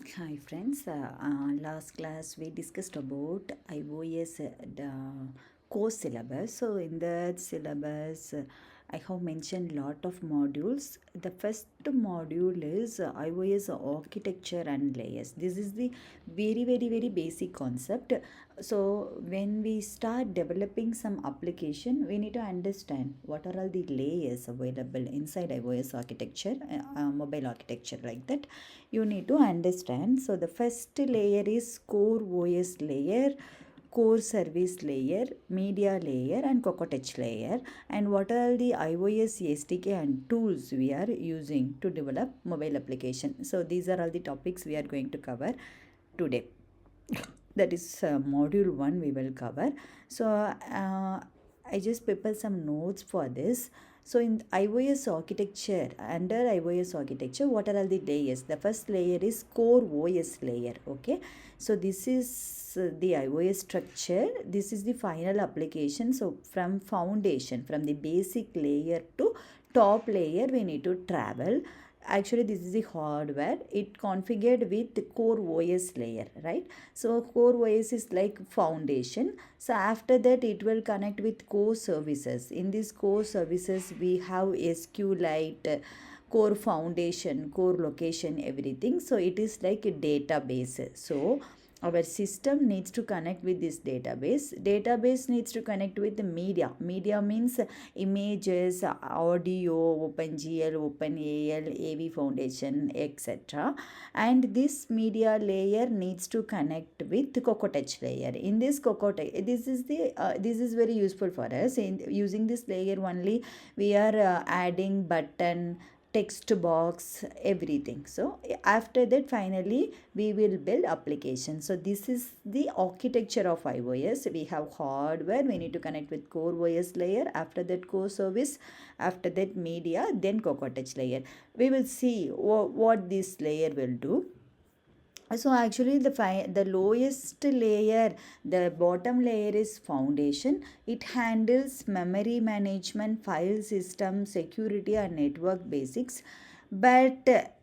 Hi friends, last class we discussed about iOS course syllabus. So in that syllabus, I have mentioned lot of modules. The first module is iOS architecture and layers. This is the very basic concept. So when we start developing some application, we need to understand what are all the layers available inside iOS architecture, mobile architecture like that you need to understand. So the first layer is core OS layer, core service layer, media layer, and Touch layer. And what are the iOS SDK and tools we are using to develop mobile application. So these are all the topics we are going to cover today. That is module 1 we will cover. So I just prepared some notes for this. So in iOS architecture, under iOS architecture, what are all the layers? The first layer is core OS layer. Okay, so this is the iOS structure. This is the final application. So from foundation, from the basic layer to top layer, we need to travel. Actually, this is the hardware. It configured with the core OS layer, right? So core OS is like foundation. So after that, it will connect with core services. In these core services, we have SQLite, core foundation, core location, everything. So it is like a database. So our system needs to connect with this database needs to connect with the media means images, audio, OpenGL, OpenAL, AV Foundation, etc. And this media layer needs to connect with Touch layer. In this this is very useful for us. In using this layer only, we are adding button, text box, everything. So after that, finally we will build application. So this is the architecture of iOS. We have hardware, we need to connect with core OS layer, after that core service, after that media, then Touch layer. We will see what this layer will do. So actually the lowest layer, the bottom layer is foundation. It handles memory management, file system, security and network basics. But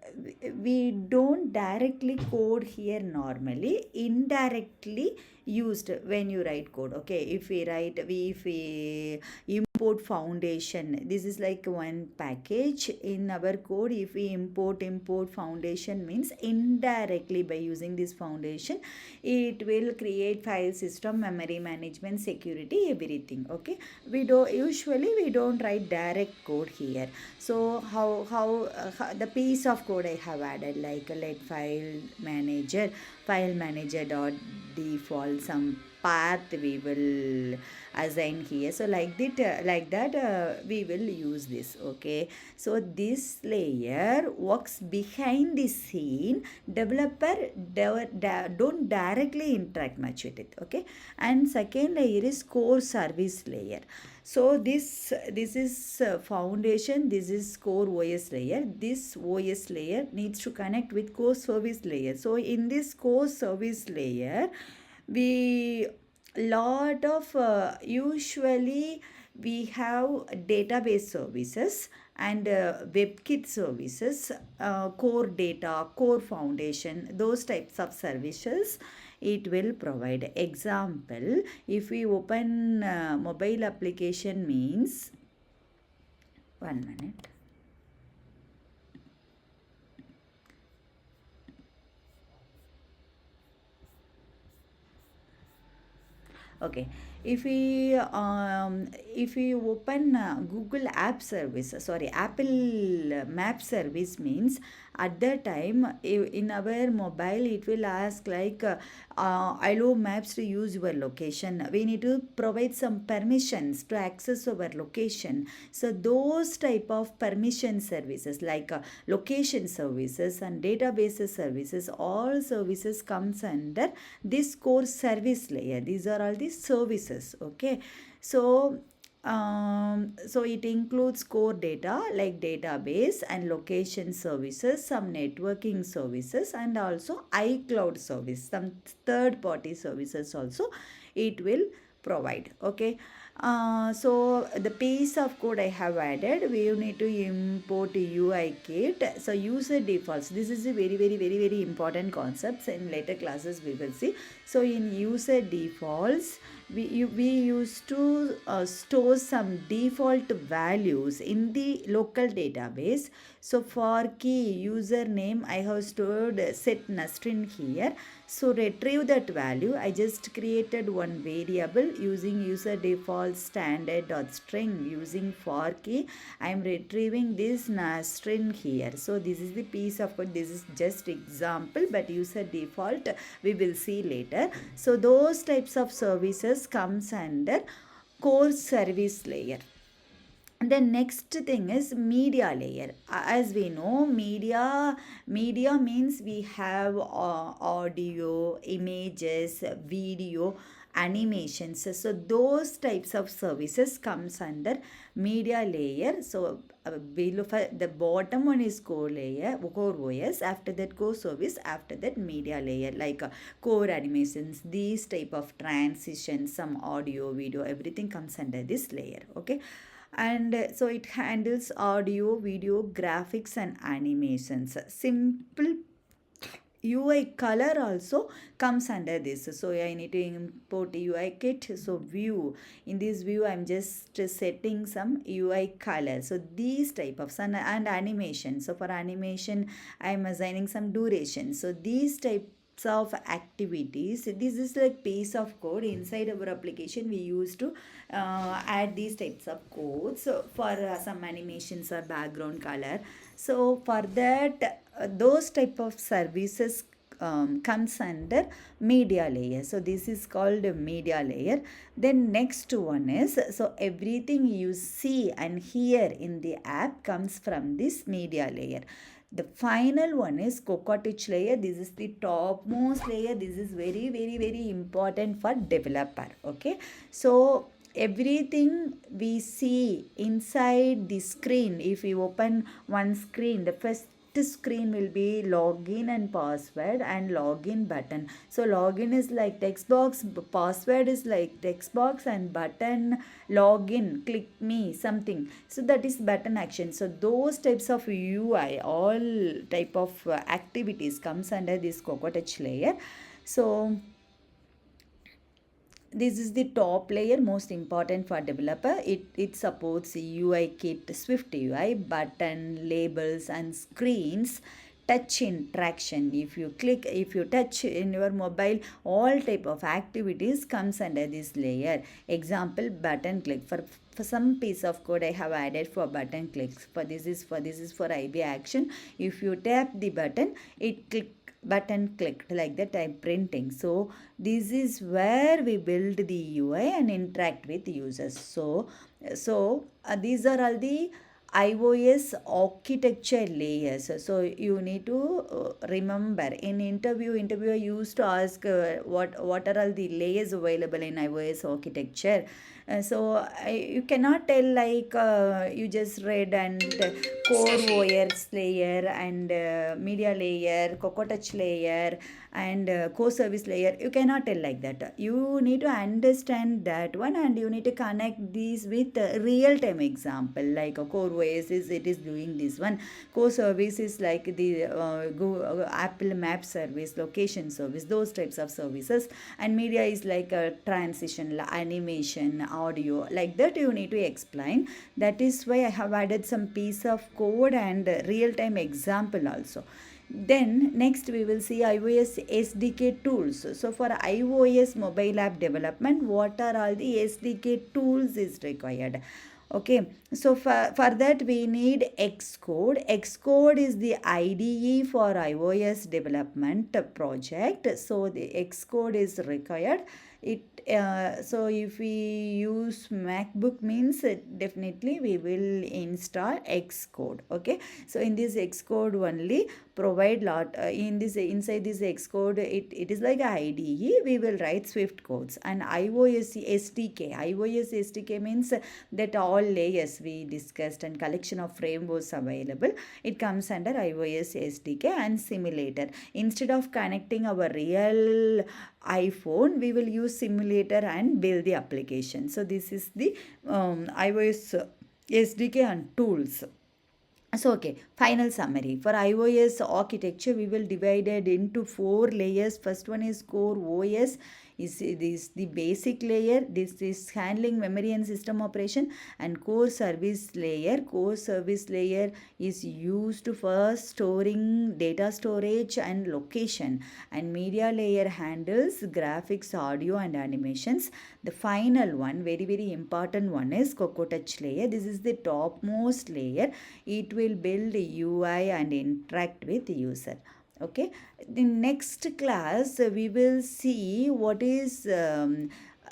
we don't directly code here normally, indirectly used when you write code. Okay, if we import foundation, this is like one package in our code. If we import foundation means indirectly by using this foundation, it will create file system, memory management, security, everything. Okay, we don't write direct code here. So how the piece of code I have added, like let file manager dot default, some path we will assign here. So like that we will use this. Okay, so this layer works behind the scene. Developer don't directly interact much with it. Okay, and second layer is core service layer. So this is foundation, this is core OS layer. This OS layer needs to connect with core service layer. So in this core service layer, we lot of usually we have database services and WebKit services, core data, core foundation, those types of services it will provide. Example, if we open mobile application means, one minute. Okay, if we open Google App Service, sorry, Apple Map Service means at that time in our mobile it will ask like allow maps to use your location. We need to provide some permissions to access our location. So those type of permission services like location services and databases services, all services comes under this core service layer. These are all the services. Okay, so so it includes core data like database and location services, some networking services, and also iCloud service, some third party services also it will provide. Okay, So the piece of code I have added, we need to import UI kit. So user defaults. This is a very important concepts. In later classes we will see. So in user defaults, we used to store some default values in the local database. So for key username, I have stored set Nasrin here. So retrieve that value. I just created one variable using user default standard dot string using for key. I am retrieving this string here. So this is the piece of code. This is just example, but user default we will see later. So those types of services comes under core service layer. The next thing is media layer. As we know, media means we have audio, images, video, animations. So those types of services comes under media layer. So below the bottom one is core layer, core OS. After that core service, after that media layer, like core animations, these type of transitions, some audio, video, everything comes under this layer. Okay. And so it handles audio, video, graphics and animations. Simple UI color also comes under this. So I need to import UI kit. So view, in this view I'm just setting some UI color. So these type of and animation. So for animation I'm assigning some duration. So these types of activities, this is like piece of code inside our application. We used to add these types of codes. So for some animations or background color. So for that those type of services comes under media layer. So this is called a media layer. Then next one is, so everything you see and hear in the app comes from this media layer. The final one is cockroach layer. This is the topmost layer. This is very important for developer. Okay. So everything we see inside the screen, if we open one screen, the first screen will be login and password and login button. So login is like text box, password is like text box, and button login, click me, something. So that is button action. So those types of UI, all type of activities comes under this Cocoa Touch layer. So this is the top layer, most important for developer. It supports UI kit, Swift UI, button, labels and screens, touch interaction. If you touch in your mobile, all type of activities comes under this layer. Example, button click. For some piece of code I have added for button clicks. For this is for IB action. If you tap the button, it button clicked, like that I'm printing. So this is where we build the UI and interact with users. So these are all the iOS architecture layers. So you need to remember, in interviewer used to ask what are all the layers available in iOS architecture. You cannot tell like you just read and core OS layer and media layer, Cocoa Touch layer and core service layer. You cannot tell like that. You need to understand that one, and you need to connect these with real time example, like a core OS is it is doing this one. Core service is like the Apple Map service, location service, those types of services. And media is like a transition, animation, audio, like that you need to explain. That is why I have added some piece of code and real time example also. Then next we will see iOS SDK tools. So for iOS mobile app development, what are all the SDK tools is required? Okay, so for that we need Xcode. Xcode is the IDE for iOS development project. So the Xcode is required. So if we use MacBook means definitely we will install Xcode. Okay, so in this Xcode only provide lot inside this Xcode, it is like a IDE. We will write Swift codes. And iOS SDK means that all layers we discussed and collection of frameworks available, it comes under iOS SDK and simulator. Instead of connecting our real iPhone, we will use simulator and build the application. So this is the iOS SDK and tools. So, okay, final summary. For iOS architecture, we will divide it into four layers. First one is core OS, is this the basic layer. This is handling memory and system operation, and core service layer. Core service layer is used for storing data storage and location, and media layer handles graphics, audio, and animations. The final one, very very important one, is Cocoa Touch layer. This is the topmost layer. It will build UI and interact with the user. Okay, the next class we will see what is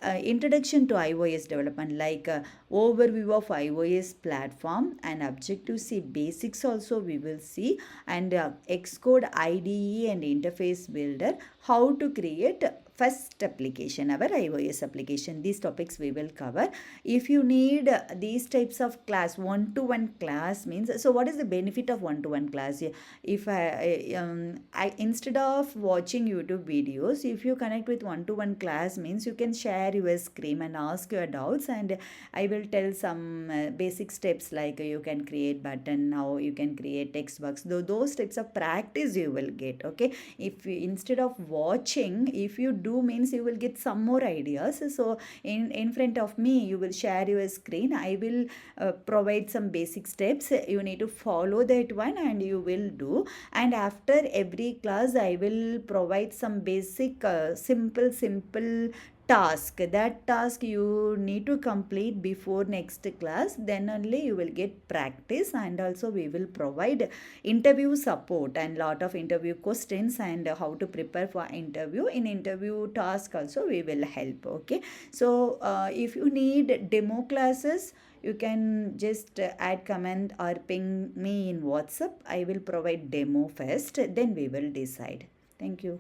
introduction to iOS development, like overview of iOS platform and Objective C basics also we will see, and Xcode IDE and interface builder, how to create first application, our iOS application. These topics we will cover. If you need these types of class, one-to-one class means, so what is the benefit of one-to-one class? If I instead of watching YouTube videos, if you connect with one-to-one class means you can share your screen and ask your doubts, and I will tell some basic steps, like you can create button, now you can create text box. Those types of practice you will get. Okay, if you, instead of watching, if you do means you will get some more ideas. So in front of me you will share your screen, I will provide some basic steps, you need to follow that one and you will do. And after every class I will provide some basic simple task. That task you need to complete before next class, then only you will get practice. And also we will provide interview support and lot of interview questions, and how to prepare for interview. In interview task also we will help. Okay, so if you need demo classes, you can just add comment or ping me in WhatsApp. I will provide demo first, then we will decide. Thank you.